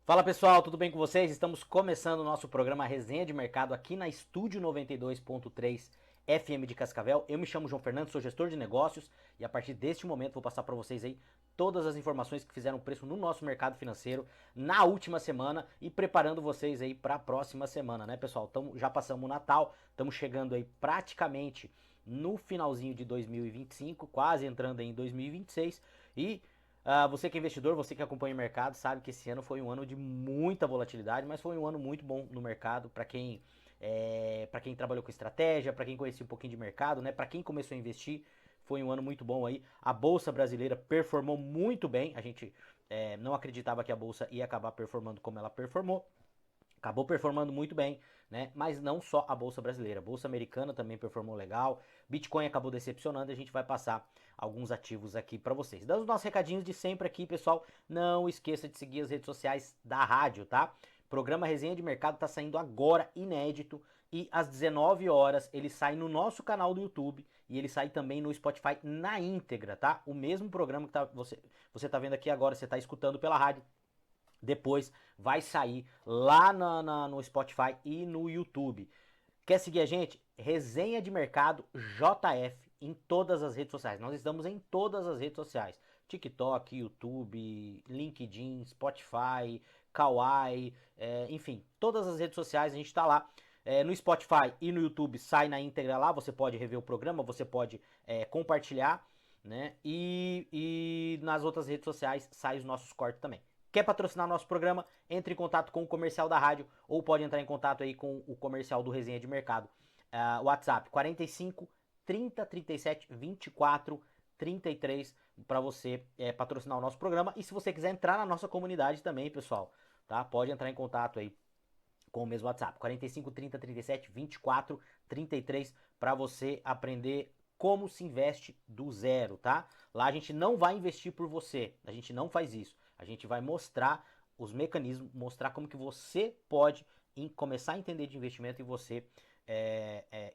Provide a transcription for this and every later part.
Fala pessoal, tudo bem com vocês? Estamos começando o nosso programa Resenha de Mercado aqui na Estúdio 92.3 FM de Cascavel. Eu me chamo João Fernando, sou gestor de negócios e a partir deste momento vou passar para vocês aí todas as informações que fizeram preço no nosso mercado financeiro na última semana e preparando vocês aí para a próxima semana, né pessoal? Já passamos o Natal, estamos chegando aí praticamente no finalzinho de 2025, quase entrando aí em 2026 e você que é investidor, você que acompanha o mercado, sabe que esse ano foi um ano de muita volatilidade, mas foi um ano muito bom no mercado para quem trabalhou com estratégia, para quem conhecia um pouquinho de mercado, né? Para quem começou a investir, foi um ano muito bom aí. A bolsa brasileira performou muito bem. A gente não acreditava que a bolsa ia acabar performando como ela performou. Acabou performando muito bem, né? Mas não só a bolsa brasileira, a bolsa americana também performou legal. Bitcoin acabou decepcionando, a gente vai passar alguns ativos aqui para vocês. Dando os nossos recadinhos de sempre aqui, pessoal, não esqueça de seguir as redes sociais da rádio, tá? Programa Resenha de Mercado tá saindo agora, inédito, e às 19 horas ele sai no nosso canal do YouTube e ele sai também no Spotify na íntegra, tá? O mesmo programa que você tá vendo aqui agora, você tá escutando pela rádio, depois vai sair lá no Spotify e no YouTube. Quer seguir a gente? Resenha de Mercado JF em todas as redes sociais. Nós estamos em todas as redes sociais: TikTok, YouTube, LinkedIn, Spotify, Kawaii, enfim, todas as redes sociais a gente está lá. No Spotify e no YouTube sai na íntegra lá, você pode rever o programa, você pode compartilhar, né? E nas outras redes sociais sai os nossos cortes também. Quer patrocinar nosso programa? Entre em contato com o comercial da rádio ou pode entrar em contato aí com o comercial do Resenha de Mercado. WhatsApp 45 30 37 24 33 para você patrocinar o nosso programa. E se você quiser entrar na nossa comunidade também, pessoal, tá? Pode entrar em contato aí com o mesmo WhatsApp, 45 30 37 24 33 para você aprender como se investe do zero, tá? Lá a gente não vai investir por você, a gente não faz isso. A gente vai mostrar os mecanismos, mostrar como que você pode começar a entender de investimento e você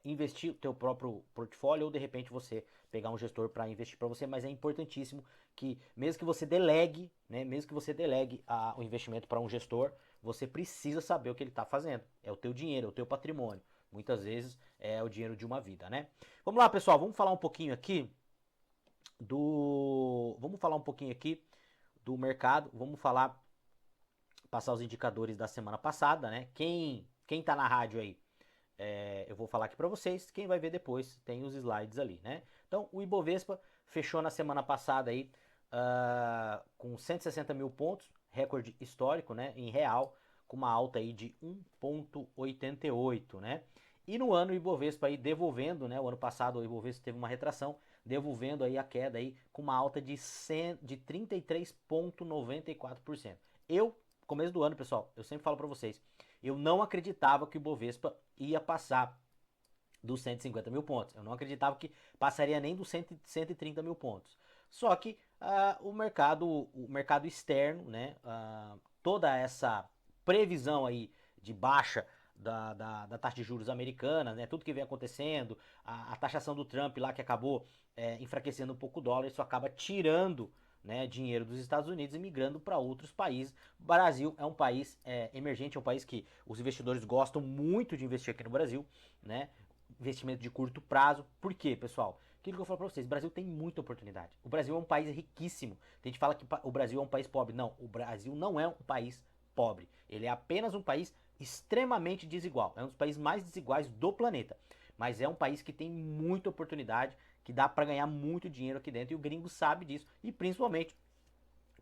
investir o teu próprio portfólio ou de repente você pegar um gestor para investir para você, mas é importantíssimo que mesmo que você delegue, né, mesmo que você delegue o investimento para um gestor, você precisa saber o que ele está fazendo. É o teu dinheiro, é o teu patrimônio. Muitas vezes é o dinheiro de uma vida, né? Vamos lá, pessoal, vamos falar um pouquinho aqui vamos falar um pouquinho aqui do mercado, vamos falar passar os indicadores da semana passada, né? Quem tá na rádio aí, eu vou falar aqui para vocês. Quem vai ver depois tem os slides ali, né? Então, o Ibovespa fechou na semana passada aí com 160 mil pontos, recorde histórico, né? Em real, com uma alta aí de 1,88, né? E no ano o Ibovespa aí devolvendo, né? O ano passado o Ibovespa teve uma retração, devolvendo aí a queda aí com uma alta de 33,94%. Começo do ano, pessoal, eu sempre falo para vocês, eu não acreditava que o Ibovespa ia passar dos 150 mil pontos. Eu não acreditava que passaria nem dos 130 mil pontos. Só que o mercado externo, né, toda essa previsão aí de baixa da taxa de juros americana, né, tudo que vem acontecendo, a taxação do Trump lá que acabou enfraquecendo um pouco o dólar, isso acaba tirando, né, dinheiro dos Estados Unidos e migrando para outros países. O Brasil é um país emergente, é um país que os investidores gostam muito de investir aqui no Brasil, né? Investimento de curto prazo. Por quê, pessoal? Aquilo que eu falo para vocês, o Brasil tem muita oportunidade. O Brasil é um país riquíssimo. Tem gente que fala que o Brasil é um país pobre. Não, o Brasil não é um país pobre. Ele é apenas um país extremamente desigual. É um dos países mais desiguais do planeta. Mas é um país que tem muita oportunidade, que dá para ganhar muito dinheiro aqui dentro. E o gringo sabe disso. E principalmente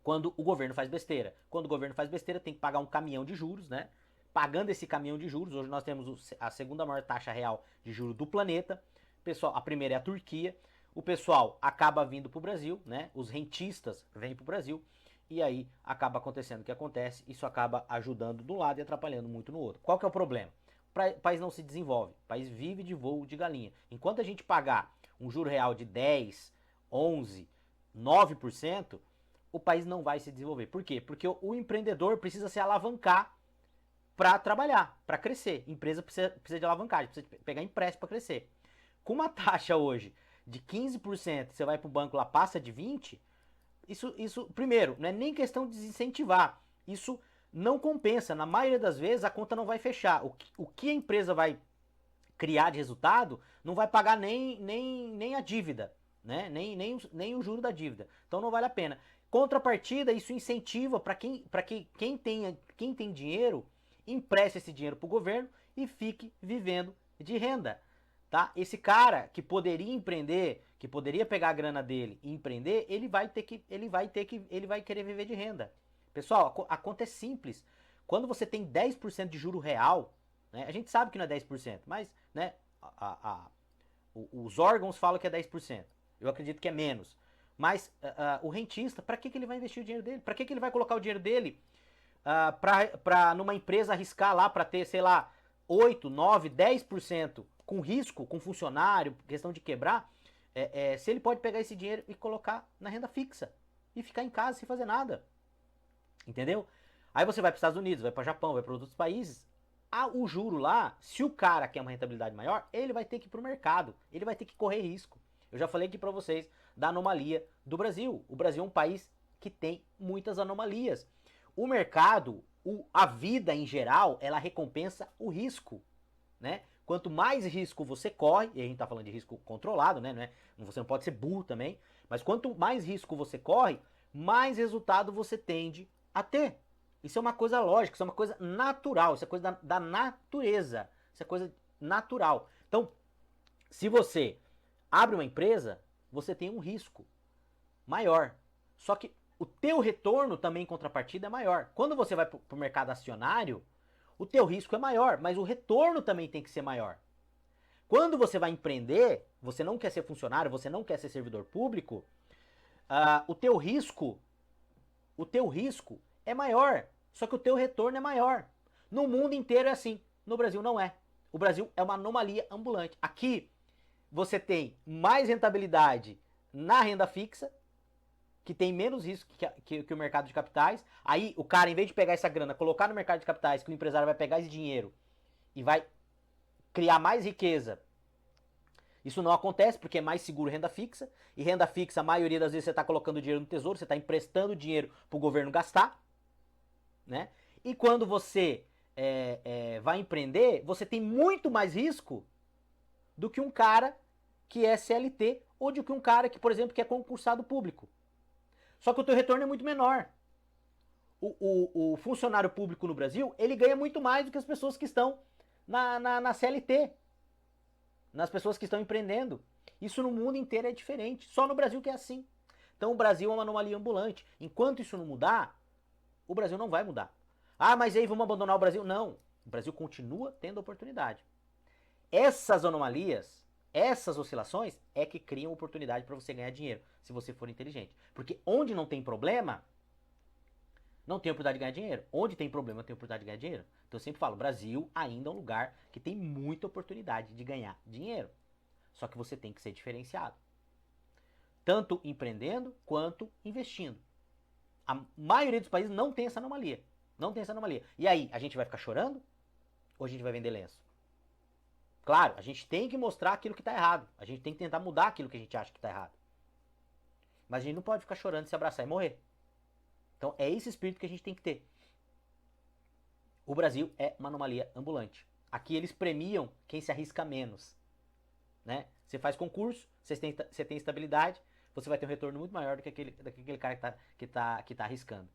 quando o governo faz besteira. Quando o governo faz besteira, tem que pagar um caminhão de juros, né? Pagando esse caminhão de juros, hoje nós temos a segunda maior taxa real de juros do planeta. Pessoal, a primeira é a Turquia. O pessoal acaba vindo para o Brasil, né? Os rentistas vêm para o Brasil e aí acaba acontecendo o que acontece. Isso acaba ajudando de um lado e atrapalhando muito no outro. Qual que é o problema? O país não se desenvolve, o país vive de voo de galinha. Enquanto a gente pagar um juro real de 10, 11, 9%, o país não vai se desenvolver. Por quê? Porque o empreendedor precisa se alavancar para trabalhar, para crescer. Empresa precisa de alavancagem, precisa pegar empréstimo para crescer. Com uma taxa hoje de 15%, você vai para o banco lá, passa de 20%, isso, primeiro, não é nem questão de desincentivar. Isso não compensa. Na maioria das vezes a conta não vai fechar. O que a empresa vai criar de resultado não vai pagar nem a dívida, né? Nem o juro da dívida. Então não vale a pena. Contrapartida, isso incentiva para quem tem dinheiro, empreste esse dinheiro para o governo e fique vivendo de renda. Tá? Esse cara que poderia empreender, que poderia pegar a grana dele e empreender, ele vai querer viver de renda. Pessoal, a conta é simples. Quando você tem 10% de juro real, né, a gente sabe que não é 10%, mas né, os órgãos falam que é 10%. Eu acredito que é menos. Mas o rentista, para que ele vai investir o dinheiro dele? Para que ele vai colocar o dinheiro dele para numa empresa arriscar lá para ter, sei lá, 8, 9, 10% com risco, com funcionário, questão de quebrar, se ele pode pegar esse dinheiro e colocar na renda fixa e ficar em casa sem fazer nada. Entendeu? Aí você vai para os Estados Unidos, vai para o Japão, vai para outros países. O juro lá, se o cara quer uma rentabilidade maior, ele vai ter que ir para o mercado, ele vai ter que correr risco. Eu já falei aqui para vocês da anomalia do Brasil. O Brasil é um país que tem muitas anomalias. O mercado, a vida em geral, ela recompensa o risco, né? Quanto mais risco você corre, e a gente tá falando de risco controlado, né? Você não pode ser burro também, mas quanto mais risco você corre, mais resultado você tende a ter. Isso é uma coisa lógica, isso é uma coisa natural, isso é coisa da natureza, isso é coisa natural. Então, se você abre uma empresa, você tem um risco maior. Só que o teu retorno também em contrapartida é maior. Quando você vai para o mercado acionário, o teu risco é maior, mas o retorno também tem que ser maior. Quando você vai empreender, você não quer ser funcionário, você não quer ser servidor público, o teu risco é maior, só que o teu retorno é maior. No mundo inteiro é assim, no Brasil não é. O Brasil é uma anomalia ambulante. Aqui você tem mais rentabilidade na renda fixa, que tem menos risco que o mercado de capitais. Aí o cara, em vez de pegar essa grana, colocar no mercado de capitais, que o empresário vai pegar esse dinheiro e vai criar mais riqueza. Isso não acontece porque é mais seguro renda fixa. E renda fixa, a maioria das vezes você está colocando dinheiro no tesouro, você está emprestando dinheiro para o governo gastar. Né? E quando você vai empreender, você tem muito mais risco do que um cara que é CLT ou do que um cara que, por exemplo, que é concursado público. Só que o teu retorno é muito menor. O funcionário público no Brasil, ele ganha muito mais do que as pessoas que estão na CLT. Nas pessoas que estão empreendendo. Isso no mundo inteiro é diferente. Só no Brasil que é assim. Então o Brasil é uma anomalia ambulante. Enquanto isso não mudar, o Brasil não vai mudar. Ah, mas aí vamos abandonar o Brasil? Não. O Brasil continua tendo oportunidade. Essas anomalias, essas oscilações é que criam oportunidade para você ganhar dinheiro, se você for inteligente. Porque onde não tem problema, não tem oportunidade de ganhar dinheiro. Onde tem problema, tem oportunidade de ganhar dinheiro. Então eu sempre falo, Brasil ainda é um lugar que tem muita oportunidade de ganhar dinheiro. Só que você tem que ser diferenciado. Tanto empreendendo quanto investindo. A maioria dos países não tem essa anomalia. Não tem essa anomalia. E aí, a gente vai ficar chorando? Ou a gente vai vender lenço? Claro, a gente tem que mostrar aquilo que está errado. A gente tem que tentar mudar aquilo que a gente acha que está errado. Mas a gente não pode ficar chorando, se abraçar e morrer. Então é esse espírito que a gente tem que ter. O Brasil é uma anomalia ambulante. Aqui eles premiam quem se arrisca menos. Né? Você faz concurso, você tem estabilidade, você vai ter um retorno muito maior do que aquele cara que tá arriscando.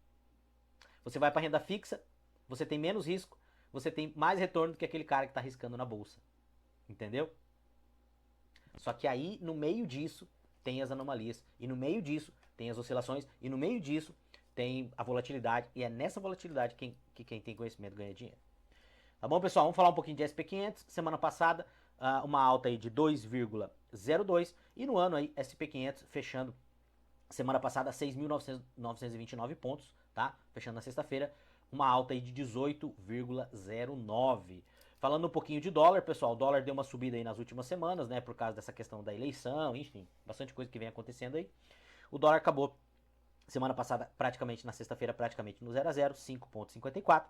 Você vai para renda fixa, você tem menos risco, você tem mais retorno do que aquele cara que está arriscando na bolsa. Entendeu? Só que aí, no meio disso, tem as anomalias. E no meio disso, tem as oscilações. E no meio disso, tem a volatilidade. E é nessa volatilidade que quem tem conhecimento ganha dinheiro. Tá bom, pessoal? Vamos falar um pouquinho de SP500. Semana passada, uma alta aí de 2,02. E no ano aí, SP500 fechando semana passada 6.929 pontos, tá? Fechando na sexta-feira, uma alta aí de 18,09. Falando um pouquinho de dólar, pessoal, o dólar deu uma subida aí nas últimas semanas, né, por causa dessa questão da eleição, enfim, bastante coisa que vem acontecendo aí. O dólar acabou semana passada praticamente na sexta-feira, praticamente no 0 a 0, 5,54.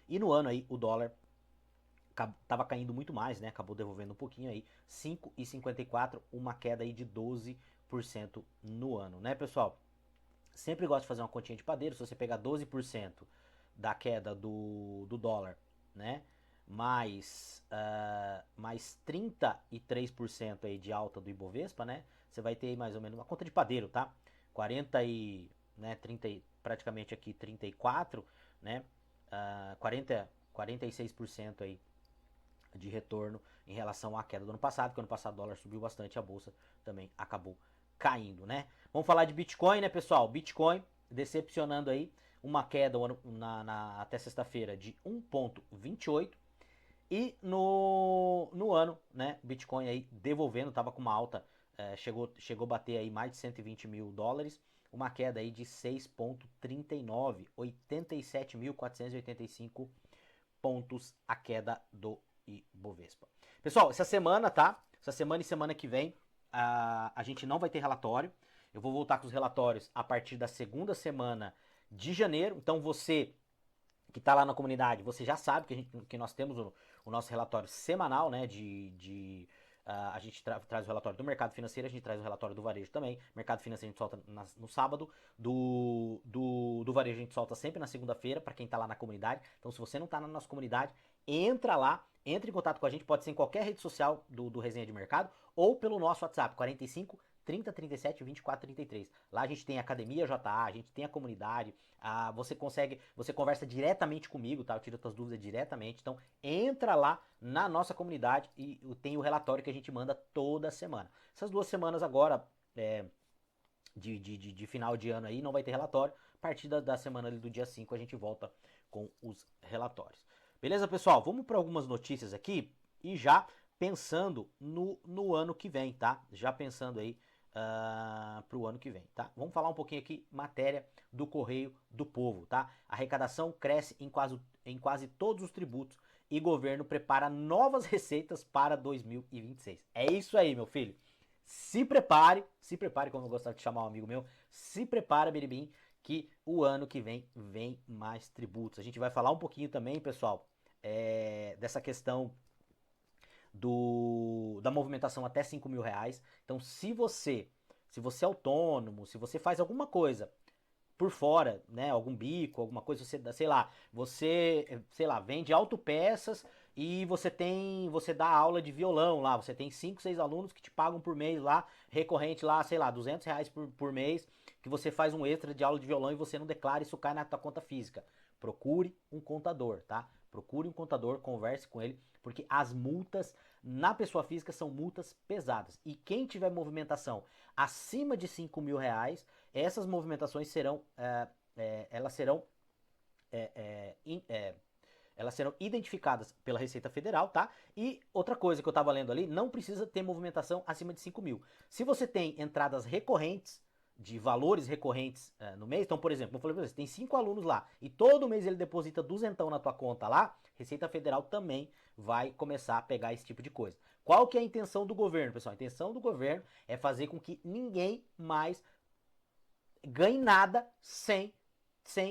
E no ano aí o dólar tava caindo muito mais, né? Acabou devolvendo um pouquinho aí, 5,54, uma queda aí de 12% no ano, né, pessoal? Sempre gosto de fazer uma continha de padeiro. Se você pegar 12% da queda do dólar, né? Mais 33% aí de alta do Ibovespa, né? Você vai ter aí mais ou menos uma conta de padeiro, tá? 40 e, né, 30 praticamente aqui 34, né? 46% aí de retorno em relação à queda do ano passado, porque ano passado o dólar subiu bastante, a bolsa também acabou caindo, né? Vamos falar de Bitcoin, né, pessoal? Bitcoin decepcionando aí, uma queda até sexta-feira de 1,28 e no ano, né, Bitcoin aí devolvendo, tava com uma alta, chegou a bater aí mais de 120 mil dólares, uma queda aí de 6,39, 87.485 pontos a queda do Ibovespa. Pessoal, essa semana, tá? Essa semana e semana que vem, a gente não vai ter relatório. Eu vou voltar com os relatórios a partir da segunda semana de janeiro. Então você que está lá na comunidade, você já sabe que nós temos o nosso relatório semanal, né? A gente traz o relatório do mercado financeiro, a gente traz o relatório do varejo também. Mercado financeiro a gente solta no sábado, do varejo a gente solta sempre na segunda-feira, para quem está lá na comunidade. Então, se você não está na nossa comunidade, entra lá, entre em contato com a gente, pode ser em qualquer rede social do Resenha de Mercado ou pelo nosso WhatsApp, 45 30 37 24 33. Lá a gente tem a academia JA, a gente tem a comunidade, você conversa diretamente comigo, tá? Eu tiro as tuas dúvidas diretamente. Então entra lá na nossa comunidade e tem o relatório que a gente manda toda semana. Essas 2 semanas agora de final de ano aí não vai ter relatório. A partir da semana ali do dia 5 a gente volta com os relatórios. Beleza, pessoal? Vamos para algumas notícias aqui e já pensando no ano que vem, tá? Já pensando aí para o ano que vem, tá? Vamos falar um pouquinho aqui, matéria do Correio do Povo, tá? A arrecadação cresce em quase todos os tributos e governo prepara novas receitas para 2026. É isso aí, meu filho. Se prepare, como eu gostava de chamar um amigo meu, se prepara, Biribim, que o ano que vem mais tributos. A gente vai falar um pouquinho também, pessoal, dessa questão da movimentação até 5 mil reais. Então, se você é autônomo, se você faz alguma coisa por fora, né, algum bico, alguma coisa, sei lá, vende autopeças e você dá aula de violão lá, você tem 5, 6 alunos que te pagam por mês lá, recorrente lá, sei lá, 200 reais por mês, que você faz um extra de aula de violão e você não declara, isso cai na tua conta física. Procure um contador, tá? Procure um contador, converse com ele, porque as multas na pessoa física são multas pesadas. E quem tiver movimentação acima de 5 mil reais, essas movimentações elas serão identificadas pela Receita Federal, tá? E outra coisa que eu tava lendo ali, não precisa ter movimentação acima de 5 mil. Se você tem entradas recorrentes, de valores recorrentes no mês, então, por exemplo, eu falei pra você, tem 5 alunos lá, e todo mês ele deposita duzentão na tua conta lá, Receita Federal também vai começar a pegar esse tipo de coisa. Qual que é a intenção do governo, pessoal? A intenção do governo é fazer com que ninguém mais ganhe nada sem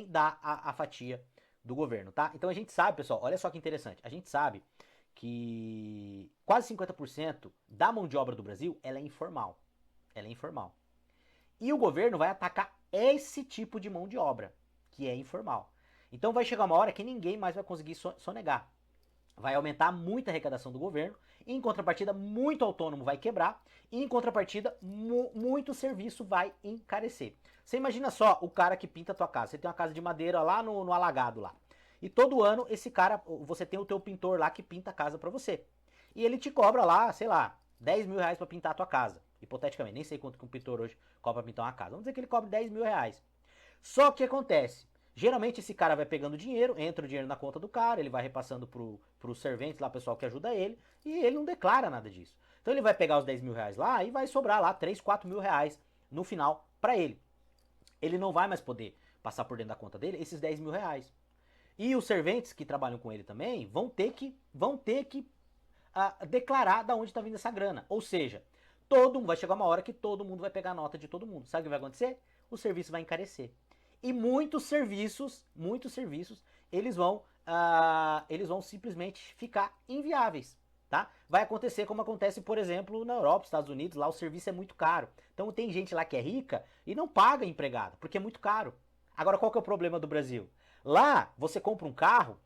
dar a fatia do governo, tá? Então a gente sabe, pessoal, olha só que interessante, a gente sabe que quase 50% da mão de obra do Brasil, ela é informal. Ela é informal. E o governo vai atacar esse tipo de mão de obra, que é informal. Então vai chegar uma hora que ninguém mais vai conseguir sonegar. Vai aumentar muito a arrecadação do governo, e em contrapartida, muito autônomo vai quebrar, e em contrapartida, muito serviço vai encarecer. Você imagina só o cara que pinta a tua casa. Você tem uma casa de madeira lá no alagado lá. E todo ano esse cara, você tem o teu pintor lá que pinta a casa pra você. E ele te cobra lá, sei lá, 10 mil reais pra pintar a tua casa. Hipoteticamente, nem sei quanto que um pintor hoje cobra pra pintar uma casa. Vamos dizer que ele cobra 10 mil reais. Só que acontece, geralmente esse cara vai pegando dinheiro, entra o dinheiro na conta do cara, ele vai repassando pros serventes lá, pessoal que ajuda ele, e ele não declara nada disso. Então ele vai pegar os 10 mil reais lá e vai sobrar lá 3, 4 mil reais no final pra ele. Ele não vai mais poder passar por dentro da conta dele esses 10 mil reais. E os serventes que trabalham com ele também vão ter que declarar da onde está vindo essa grana. Ou seja, vai chegar uma hora que todo mundo vai pegar a nota de todo mundo. Sabe o que vai acontecer? O serviço vai encarecer. E muitos serviços, eles vão simplesmente ficar inviáveis. Tá? Vai acontecer como acontece, por exemplo, na Europa, Estados Unidos, lá o serviço é muito caro. Então tem gente lá que é rica e não paga empregado, porque é muito caro. Agora, qual que é o problema do Brasil? Lá, você compra um carro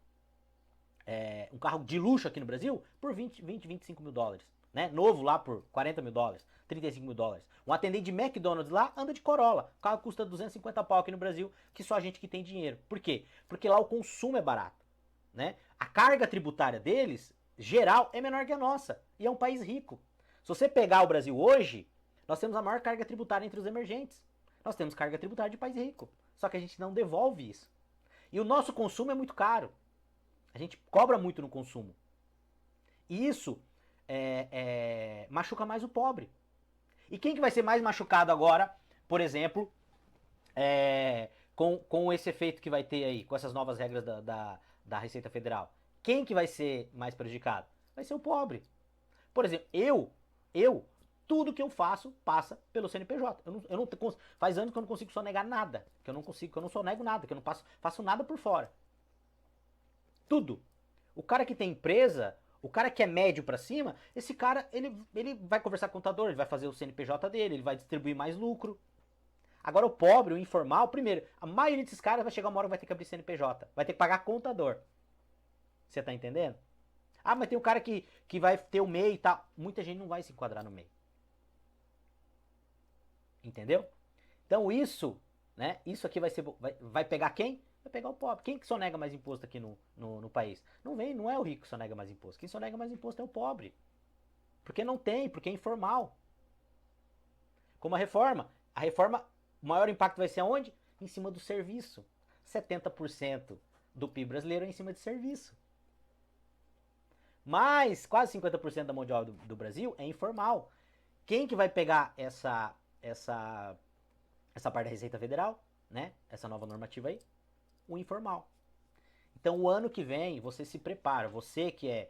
de luxo aqui no Brasil por 25 mil dólares. Né? Novo lá por 40 mil dólares, 35 mil dólares. Um atendente de McDonald's lá anda de Corolla. O carro custa 250 pau aqui no Brasil, que só a gente que tem dinheiro. Por quê? Porque lá o consumo é barato. Né? A carga tributária deles, geral, é menor que a nossa. E é um país rico. Se você pegar o Brasil hoje, nós temos a maior carga tributária entre os emergentes. Nós temos carga tributária de país rico. Só que a gente não devolve isso. E o nosso consumo é muito caro. A gente cobra muito no consumo. E isso machuca mais o pobre. E quem que vai ser mais machucado agora, por exemplo, com esse efeito que vai ter aí, com essas novas regras da Receita Federal? Quem que vai ser mais prejudicado? Vai ser o pobre. Por exemplo, tudo que eu faço passa pelo CNPJ. Faz anos que eu não consigo sonegar nada. Que eu não sonego nada, que eu não faço nada por fora. Tudo. O cara que tem empresa, o cara que é médio pra cima, esse cara, ele vai conversar com o contador, ele vai fazer o CNPJ dele, ele vai distribuir mais lucro. Agora o pobre, o informal, primeiro, a maioria desses caras vai chegar uma hora que vai ter que abrir CNPJ, vai ter que pagar contador. Você tá entendendo? Ah, mas tem um cara que vai ter o MEI e tal. Muita gente não vai se enquadrar no MEI. Entendeu? Então isso, né? Isso aqui vai pegar quem? Vai pegar o pobre. Quem que sonega mais imposto aqui no país? Não é o rico que sonega mais imposto. Quem sonega mais imposto é o pobre. Porque não tem, porque é informal. Como a reforma. O maior impacto vai ser aonde? Em cima do serviço. 70% do PIB brasileiro é em cima de serviço. Mas quase 50% da mão de obra do Brasil é informal. Quem que vai pegar essa parte da Receita Federal, né? Essa nova normativa aí? O informal. Então, o ano que vem, você se prepara. Você que,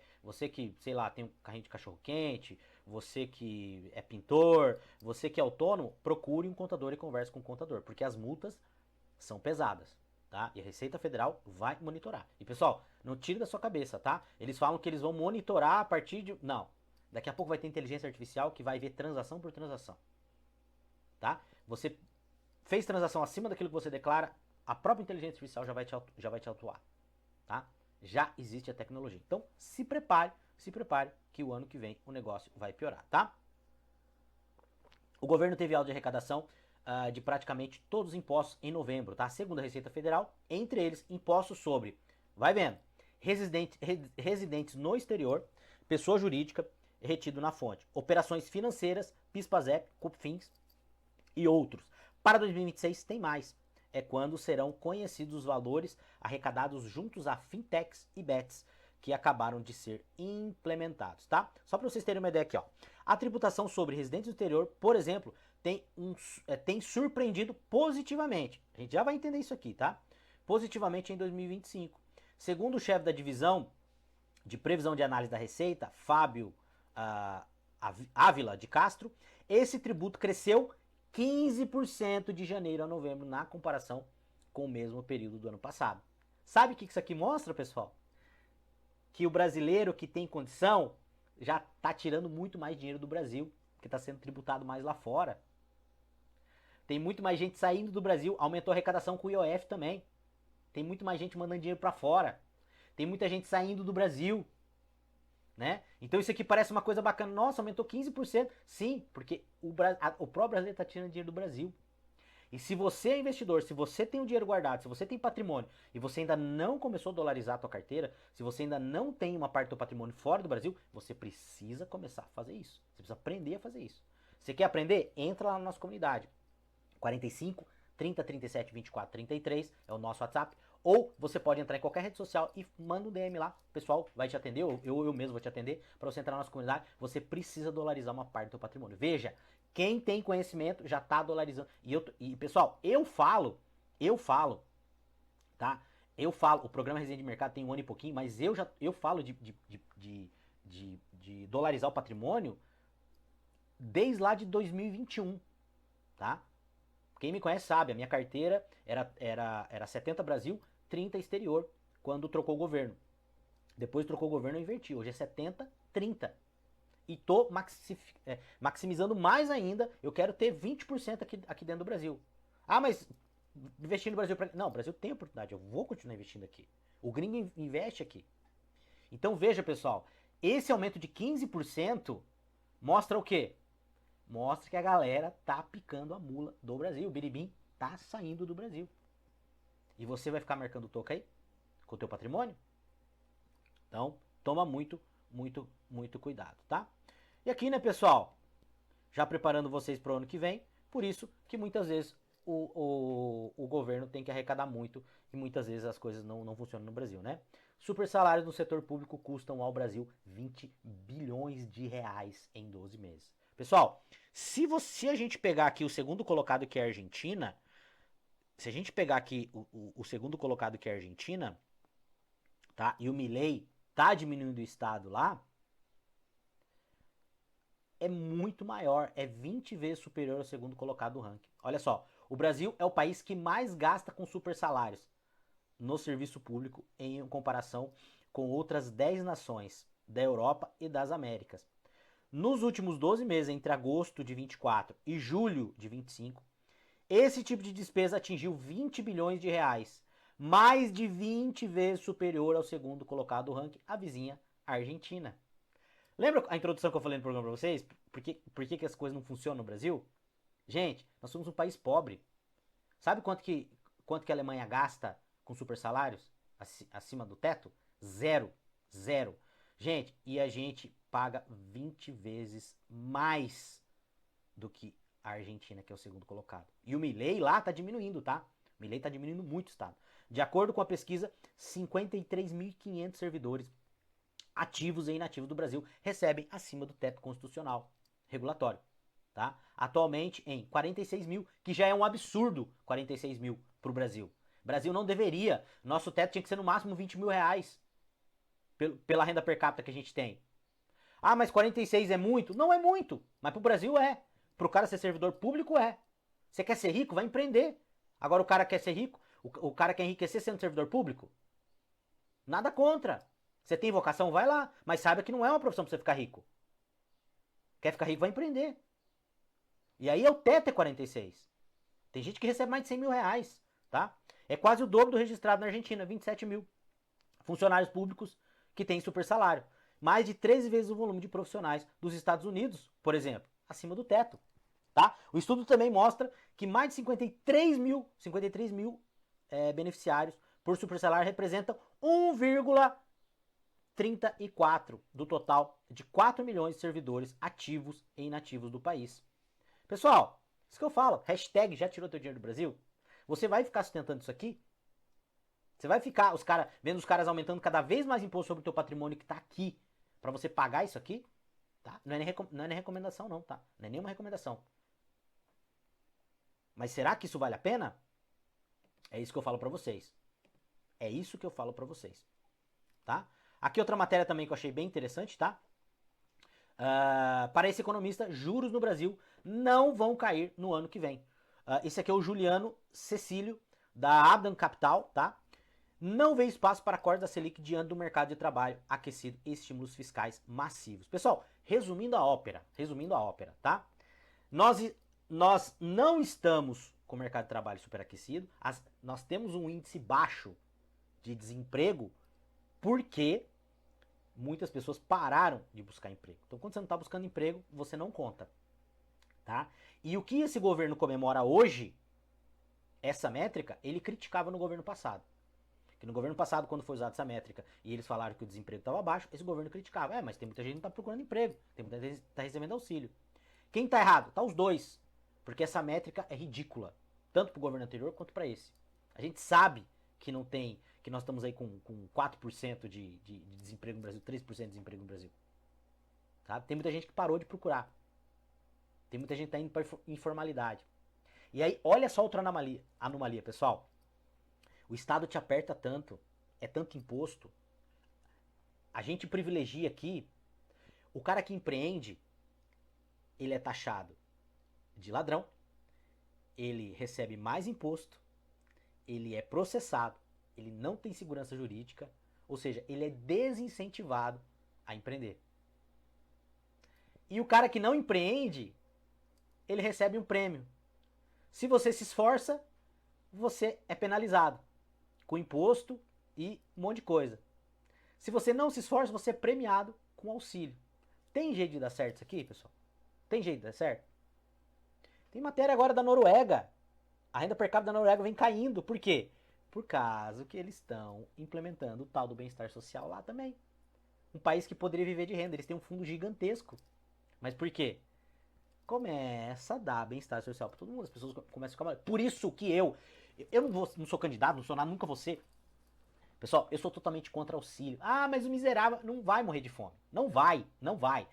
sei lá, tem um carrinho de cachorro-quente, você que é pintor, você que é autônomo, procure um contador e converse com o contador, porque as multas são pesadas, tá? E a Receita Federal vai monitorar. E, pessoal, não tire da sua cabeça, tá? Eles falam que eles vão monitorar a partir de... Não. Daqui a pouco vai ter inteligência artificial que vai ver transação por transação. Tá? Você fez transação acima daquilo que você declara, a própria inteligência artificial já vai te autuar. Tá? Já existe a tecnologia. Então, se prepare que o ano que vem o negócio vai piorar, tá? O governo teve alta de arrecadação de praticamente todos os impostos em novembro, tá? Segundo a Receita Federal, entre eles impostos sobre, vai vendo, residentes no exterior, pessoa jurídica, retido na fonte, operações financeiras, PIS/PASEP, COFINS e outros. Para 2026 tem mais. É quando serão conhecidos os valores arrecadados juntos a fintechs e bets que acabaram de ser implementados, tá? Só para vocês terem uma ideia aqui, ó. A tributação sobre residentes do exterior, por exemplo, tem surpreendido positivamente. A gente já vai entender isso aqui, tá? Positivamente em 2025. Segundo o chefe da divisão de previsão de análise da Receita, Fábio Ávila de Castro, esse tributo cresceu 15% de janeiro a novembro na comparação com o mesmo período do ano passado. Sabe o que isso aqui mostra, pessoal? Que o brasileiro que tem condição já está tirando muito mais dinheiro do Brasil, porque está sendo tributado mais lá fora. Tem muito mais gente saindo do Brasil, aumentou a arrecadação com o IOF também. Tem muito mais gente mandando dinheiro para fora. Tem muita gente saindo do Brasil. Né? Então isso aqui parece uma coisa bacana. Nossa, aumentou 15%. Sim, porque o próprio brasileiro está tirando dinheiro do Brasil. E se você é investidor, se você tem o dinheiro guardado, se você tem patrimônio e você ainda não começou a dolarizar a tua carteira, se você ainda não tem uma parte do teu patrimônio fora do Brasil, você precisa começar a fazer isso. Você precisa aprender a fazer isso. Você quer aprender? Entra lá na nossa comunidade. 45 30 37 24 33 é o nosso WhatsApp. Ou você pode entrar em qualquer rede social e manda um DM lá. O pessoal vai te atender, ou eu mesmo vou te atender, para você entrar na nossa comunidade. Você precisa dolarizar uma parte do seu patrimônio. Veja, quem tem conhecimento já está dolarizando. E pessoal, eu falo, tá? Eu falo, o programa Resenha de Mercado tem um ano e pouquinho, mas eu falo de dolarizar o patrimônio desde lá de 2021, tá? Quem me conhece sabe, a minha carteira era 70 Brasil, 30 exterior, quando trocou o governo. Depois trocou o governo, eu inverti. Hoje é 70, 30. E tô maximizando mais ainda. Eu quero ter 20% aqui dentro do Brasil. Ah, mas investir no Brasil. Não, o Brasil tem oportunidade, eu vou continuar investindo aqui. O gringo investe aqui. Então veja, pessoal, esse aumento de 15% mostra o quê? Mostra que a galera tá picando a mula do Brasil. O biribim tá saindo do Brasil. E você vai ficar marcando toca aí? Com o teu patrimônio? Então, toma muito, muito, muito cuidado, tá? E aqui, né, pessoal, já preparando vocês para o ano que vem, por isso que muitas vezes o governo tem que arrecadar muito e muitas vezes as coisas não funcionam no Brasil, né? Super salários no setor público custam ao Brasil 20 bilhões de reais em 12 meses. Pessoal, se a gente pegar aqui o segundo colocado que é a Argentina, se a gente pegar aqui o segundo colocado que é a Argentina, tá? E o Milei tá diminuindo o Estado lá, é muito maior, é 20 vezes superior ao segundo colocado do ranking. Olha só, o Brasil é o país que mais gasta com super salários no serviço público em comparação com outras 10 nações da Europa e das Américas. Nos últimos 12 meses, entre agosto de 24 e julho de 25, esse tipo de despesa atingiu 20 bilhões de reais, mais de 20 vezes superior ao segundo colocado do ranking, a vizinha Argentina. Lembra a introdução que eu falei no programa pra vocês? Por que as coisas não funcionam no Brasil? Gente, nós somos um país pobre. Sabe quanto que a Alemanha gasta com super salários acima do teto? Zero. Zero. Gente, e a gente paga 20 vezes mais do que a Argentina, que é o segundo colocado. E o Milei lá tá diminuindo, tá? O Milei tá diminuindo muito o Estado. De acordo com a pesquisa, 53.500 servidores ativos e inativos do Brasil recebem acima do teto constitucional regulatório. Tá? Atualmente em 46 mil, que já é um absurdo 46 mil para o Brasil. O Brasil não deveria, nosso teto tinha que ser no máximo 20 mil reais pela renda per capita que a gente tem. Ah, mas 46 é muito? Não é muito, mas para o Brasil é. Para o cara ser servidor público é. Você quer ser rico? Vai empreender. Agora o cara quer ser rico, o cara quer enriquecer sendo servidor público? Nada contra. Você tem vocação? Vai lá. Mas saiba que não é uma profissão pra você ficar rico. Quer ficar rico? Vai empreender. E aí o teto é 46. Tem gente que recebe mais de 100 mil reais, tá? É quase o dobro do registrado na Argentina, 27 mil. Funcionários públicos que têm super salário. Mais de 13 vezes o volume de profissionais dos Estados Unidos, por exemplo, acima do teto. Tá? O estudo também mostra que mais de 53 mil beneficiários por super salário representam 1,34 do total de 4 milhões de servidores ativos e inativos do país. Pessoal, isso que eu falo, hashtag já tirou teu dinheiro do Brasil? Você vai ficar sustentando isso aqui? Você vai ficar vendo os caras aumentando cada vez mais imposto sobre o teu patrimônio que tá aqui para você pagar isso aqui? Tá? Não é nem recomendação não, tá? Não é nenhuma recomendação. Mas será que isso vale a pena? É isso que eu falo para vocês. É isso que eu falo para vocês. Tá? Aqui outra matéria também que eu achei bem interessante, tá? Para esse economista, juros no Brasil não vão cair no ano que vem. Esse aqui é o Juliano Cecílio, da Adam Capital, tá? Não vê espaço para corte da Selic diante do mercado de trabalho aquecido e estímulos fiscais massivos. Pessoal, resumindo a ópera, tá? Nós não estamos com o mercado de trabalho superaquecido, nós temos um índice baixo de desemprego porque muitas pessoas pararam de buscar emprego. Então, quando você não está buscando emprego, você não conta. Tá? E o que esse governo comemora hoje, essa métrica, ele criticava no governo passado. Que no governo passado, quando foi usada essa métrica e eles falaram que o desemprego estava baixo, esse governo criticava. Mas tem muita gente que não está procurando emprego, tem muita gente que está recebendo auxílio. Quem está errado? Tá os dois. Porque essa métrica é ridícula, tanto para o governo anterior quanto para esse. A gente sabe que não tem, que nós estamos aí com 4% de desemprego no Brasil, 3% de desemprego no Brasil. Sabe? Tem muita gente que parou de procurar. Tem muita gente que está indo para informalidade. E aí, olha só outra anomalia, pessoal. O Estado te aperta tanto, é tanto imposto. A gente privilegia aqui, o cara que empreende, ele é taxado de ladrão, ele recebe mais imposto, ele é processado, ele não tem segurança jurídica, ou seja, ele é desincentivado a empreender. E o cara que não empreende, ele recebe um prêmio. Se você se esforça, você é penalizado com imposto e um monte de coisa. Se você não se esforça, você é premiado com auxílio. Tem jeito de dar certo isso aqui, pessoal? Tem jeito de dar certo? Tem matéria agora da Noruega. A renda per capita da Noruega vem caindo. Por quê? Por causa que eles estão implementando o tal do bem-estar social lá também. Um país que poderia viver de renda. Eles têm um fundo gigantesco. Mas por quê? Começa a dar bem-estar social para todo mundo. As pessoas começam a ficar mal. Por isso que eu não sou candidato, não sou nada, nunca vou ser. Pessoal, eu sou totalmente contra auxílio. Ah, mas o miserável não vai morrer de fome. Não vai, não vai.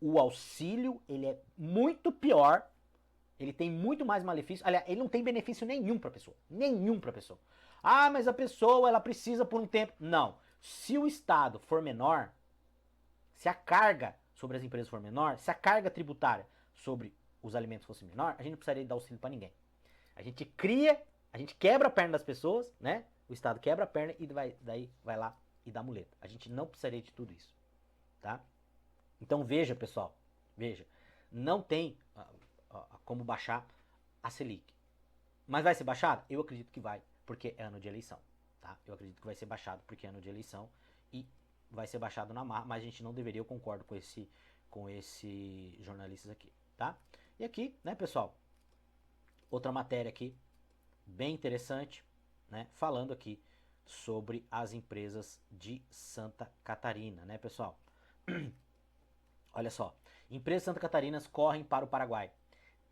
O auxílio, ele é muito pior. Ele tem muito mais malefício. Aliás, ele não tem benefício nenhum para a pessoa. Nenhum para a pessoa. Ah, mas a pessoa, ela precisa por um tempo. Não. Se o Estado for menor, se a carga sobre as empresas for menor, se a carga tributária sobre os alimentos fosse menor, a gente não precisaria dar auxílio para ninguém. A gente cria, a gente quebra a perna das pessoas, né? O Estado quebra a perna e daí vai lá e dá muleta. A gente não precisaria de tudo isso, tá? Então veja, pessoal, veja, não tem como baixar a Selic. Mas vai ser baixado? Eu acredito que vai, porque é ano de eleição, tá? Eu acredito que vai ser baixado porque é ano de eleição e vai ser baixado na marra, mas a gente não deveria, eu concordo com esse jornalistas aqui, tá? E aqui, né, pessoal, outra matéria aqui, bem interessante, né, falando aqui sobre as empresas de Santa Catarina, né, pessoal? Olha só, empresas de Santa Catarina correm para o Paraguai.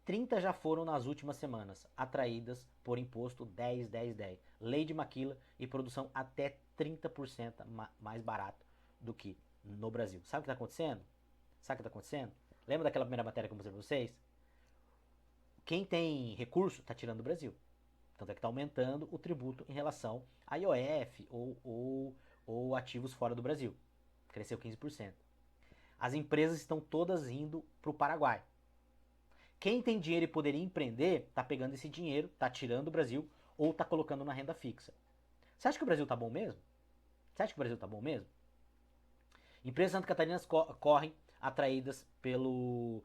30 já foram nas últimas semanas, atraídas por imposto 10, 10, 10. Lei de maquila e produção até 30% mais barato do que no Brasil. Sabe o que está acontecendo? Sabe o que está acontecendo? Lembra daquela primeira matéria que eu mostrei para vocês? Quem tem recurso está tirando do Brasil. Tanto é que está aumentando o tributo em relação a IOF ou ativos fora do Brasil. Cresceu 15%. As empresas estão todas indo para o Paraguai. Quem tem dinheiro e poderia empreender, está pegando esse dinheiro, está tirando do Brasil ou está colocando na renda fixa. Você acha que o Brasil está bom mesmo? Você acha que o Brasil está bom mesmo? Empresas Santa Catarinas correm atraídas pelo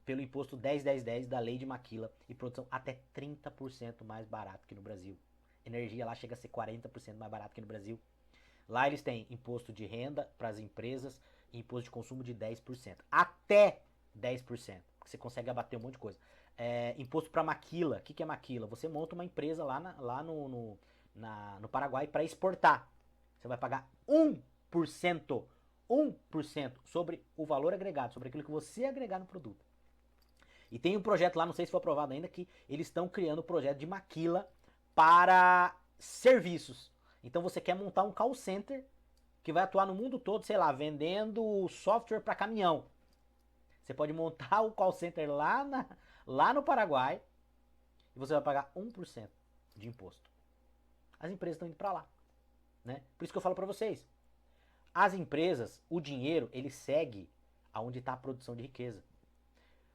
imposto 10-10-10 da lei de maquila e produção até 30% mais barato que no Brasil. Energia lá chega a ser 40% mais barato que no Brasil. Lá eles têm imposto de renda para as empresas e imposto de consumo de 10%. Até 10%. Porque você consegue abater um monte de coisa. Imposto para maquila. O que é maquila? Você monta uma empresa lá no Paraguai para exportar. Você vai pagar 1%. 1% sobre o valor agregado, sobre aquilo que você agregar no produto. E tem um projeto lá, não sei se foi aprovado ainda, que eles estão criando um projeto de maquila para serviços. Então você quer montar um call center que vai atuar no mundo todo, sei lá, vendendo software para caminhão. Você pode montar o call center lá no Paraguai e você vai pagar 1% de imposto. As empresas estão indo para lá, né? Por isso que eu falo para vocês. As empresas, o dinheiro, ele segue aonde está a produção de riqueza.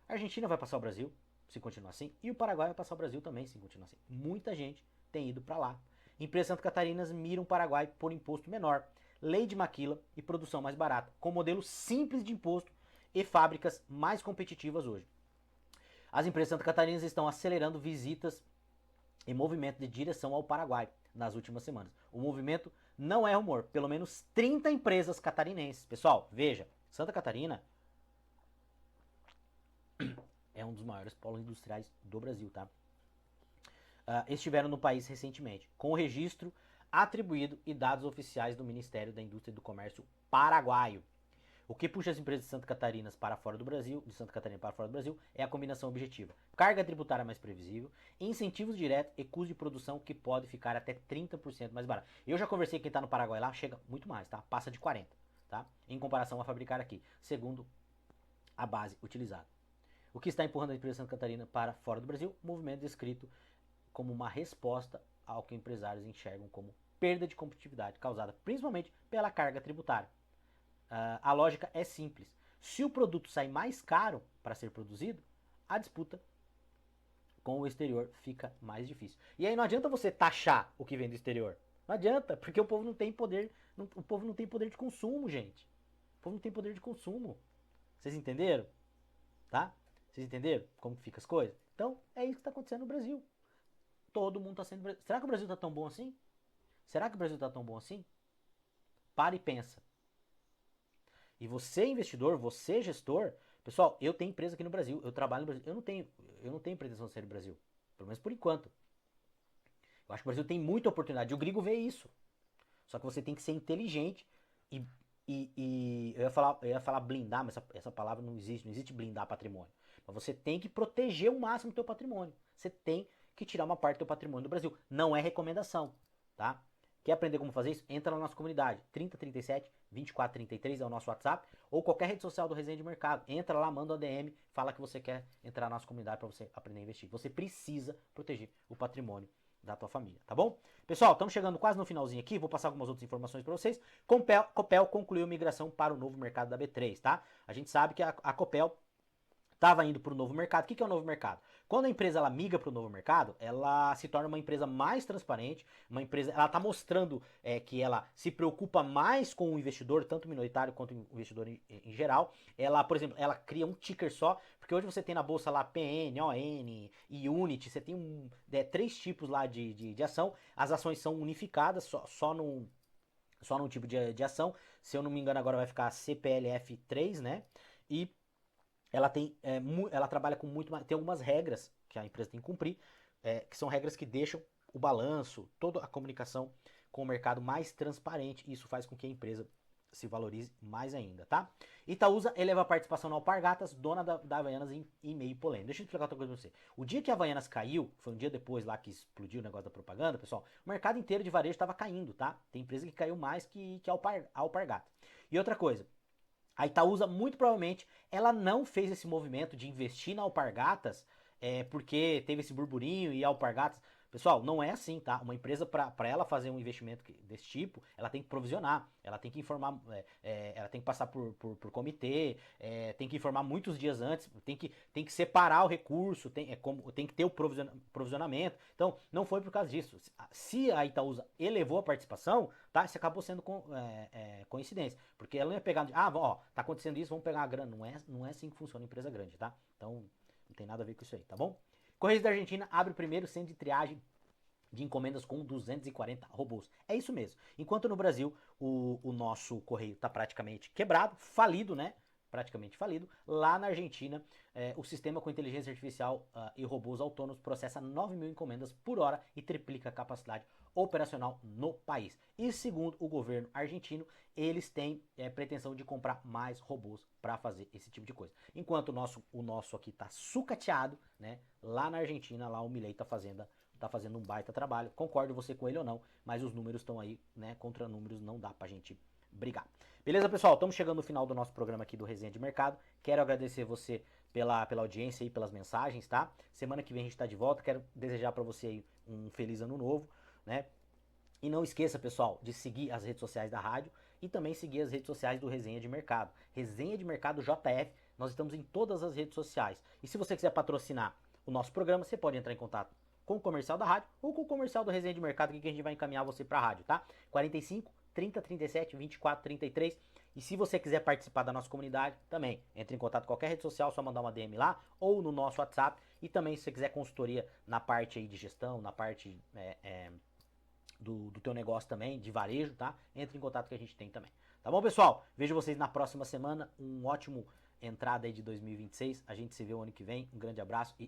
A Argentina vai passar o Brasil, se continuar assim, e o Paraguai vai passar o Brasil também, se continuar assim. Muita gente tem ido para lá. Empresas Santa Catarinas miram o Paraguai por imposto menor, lei de maquila e produção mais barata, com modelo simples de imposto e fábricas mais competitivas hoje. As empresas Santa Catarinas estão acelerando visitas e movimento de direção ao Paraguai nas últimas semanas. O movimento não é rumor, pelo menos 30 empresas catarinenses. Pessoal, veja, Santa Catarina é um dos maiores polos industriais do Brasil, tá? Estiveram no país recentemente, com o registro atribuído e dados oficiais do Ministério da Indústria e do Comércio paraguaio. O que puxa as empresas de Santa Catarina para fora do Brasil, de Santa Catarina para fora do Brasil, é a combinação objetiva. Carga tributária mais previsível, incentivos diretos e custo de produção que pode ficar até 30% mais barato. Eu já conversei com quem está no Paraguai lá, chega muito mais, tá? Passa de 40, tá? Em comparação a fabricar aqui, segundo a base utilizada. O que está empurrando a empresa de Santa Catarina para fora do Brasil? Movimento descrito como uma resposta ao que empresários enxergam como perda de competitividade causada principalmente pela carga tributária. A lógica é simples. Se o produto sai mais caro para ser produzido, a disputa com o exterior fica mais difícil. E aí não adianta você taxar o que vem do exterior. Não adianta, porque o povo não tem poder, o povo não tem poder de consumo, gente. O povo não tem poder de consumo. Vocês entenderam? Tá? Vocês entenderam como que fica as coisas? Então, é isso que está acontecendo no Brasil. todo mundo está sendo... Será que o Brasil está tão bom assim? Será que o Brasil está tão bom assim? Para e pensa. E você, investidor, você, gestor... Pessoal, eu tenho empresa aqui no Brasil, eu trabalho no Brasil. Eu não tenho pretensão de sair do Brasil. Pelo menos por enquanto. Eu acho que o Brasil tem muita oportunidade. E o gringo vê isso. Só que você tem que ser inteligente e, eu ia falar blindar, mas essa palavra não existe blindar patrimônio. Mas você tem que proteger o máximo do teu patrimônio. Você tem que tirar uma parte do teu patrimônio do Brasil. Não é recomendação, tá? Quer aprender como fazer isso? Entra na nossa comunidade. 3037 2433 é o nosso WhatsApp. Ou qualquer rede social do Resenha de Mercado. Entra lá, manda um DM, fala que você quer entrar na nossa comunidade para você aprender a investir. Você precisa proteger o patrimônio da tua família, tá bom? Pessoal, estamos chegando quase no finalzinho aqui, vou passar algumas outras informações para vocês. Copel concluiu a migração para o novo mercado da B3, tá? A gente sabe que a Copel estava indo para o novo mercado. O que é o novo mercado? Quando a empresa ela migra para o novo mercado, ela se torna uma empresa mais transparente, uma empresa, ela está mostrando que ela se preocupa mais com o investidor, tanto minoritário quanto o investidor em geral. Ela, por exemplo, ela cria um ticker só, porque hoje você tem na bolsa lá PN, ON e Unity, você tem 3 tipos lá de ação. As ações são unificadas, só num tipo de ação. Se eu não me engano, agora vai ficar CPLF3, né? E ela trabalha com muito mais. Tem algumas regras que a empresa tem que cumprir, que são regras que deixam o balanço, toda a comunicação com o mercado mais transparente. E isso faz com que a empresa se valorize mais ainda, tá? Itaúsa eleva a participação na Alpargatas, dona da Havaianas em meio polêmico. Deixa eu explicar outra coisa pra você. O dia que a Havaianas caiu, foi um dia depois lá que explodiu o negócio da propaganda, pessoal, o mercado inteiro de varejo estava caindo, tá? Tem empresa que caiu mais que a Alpargatas. E outra coisa, a Itaúsa, muito provavelmente, ela não fez esse movimento de investir na Alpargatas porque teve esse burburinho e a Alpargatas... Pessoal, não é assim, tá? Uma empresa, para ela fazer um investimento desse tipo, ela tem que provisionar, ela tem que informar, ela tem que passar por comitê, tem que informar muitos dias antes, tem que separar o recurso, tem que ter o provisionamento. Então, não foi por causa disso. Se a Itaúsa elevou a participação, tá? Isso acabou sendo coincidência. Porque ela não ia pegar, tá acontecendo isso, vamos pegar a grana. Não é assim que funciona a empresa grande, tá? Então, não tem nada a ver com isso aí, tá bom? Correios da Argentina abre o primeiro centro de triagem de encomendas com 240 robôs. É isso mesmo. Enquanto no Brasil o nosso correio está praticamente quebrado, falido, né? Praticamente falido. Lá na Argentina, o sistema com inteligência artificial e robôs autônomos processa 9 mil encomendas por hora e triplica a capacidade operacional no país. E segundo o governo argentino, eles têm pretensão de comprar mais robôs para fazer esse tipo de coisa. Enquanto o nosso aqui está sucateado, né? Lá na Argentina, lá o Milei está fazendo um baita trabalho. Concordo você com ele ou não, mas os números estão aí, né? Contra números não dá pra gente brigar. Beleza, pessoal? Estamos chegando no final do nosso programa aqui do Resenha de Mercado. Quero agradecer você pela audiência e pelas mensagens, tá? Semana que vem a gente tá de volta. Quero desejar para você aí um feliz ano novo, né? E não esqueça, pessoal, de seguir as redes sociais da rádio e também seguir as redes sociais do Resenha de Mercado. Resenha de Mercado JF, nós estamos em todas as redes sociais. E se você quiser patrocinar o nosso programa, você pode entrar em contato com o comercial da rádio ou com o comercial do Resenha de Mercado, que a gente vai encaminhar você para a rádio, tá? 45 30 37 24 33. E se você quiser participar da nossa comunidade, também entre em contato com qualquer rede social, só mandar uma DM lá ou no nosso WhatsApp. E também se você quiser consultoria na parte aí de gestão, na parte do teu negócio também, de varejo, tá? Entre em contato que a gente tem também. Tá bom, pessoal? Vejo vocês na próxima semana. Um ótimo entrada aí de 2026. A gente se vê o ano que vem. Um grande abraço e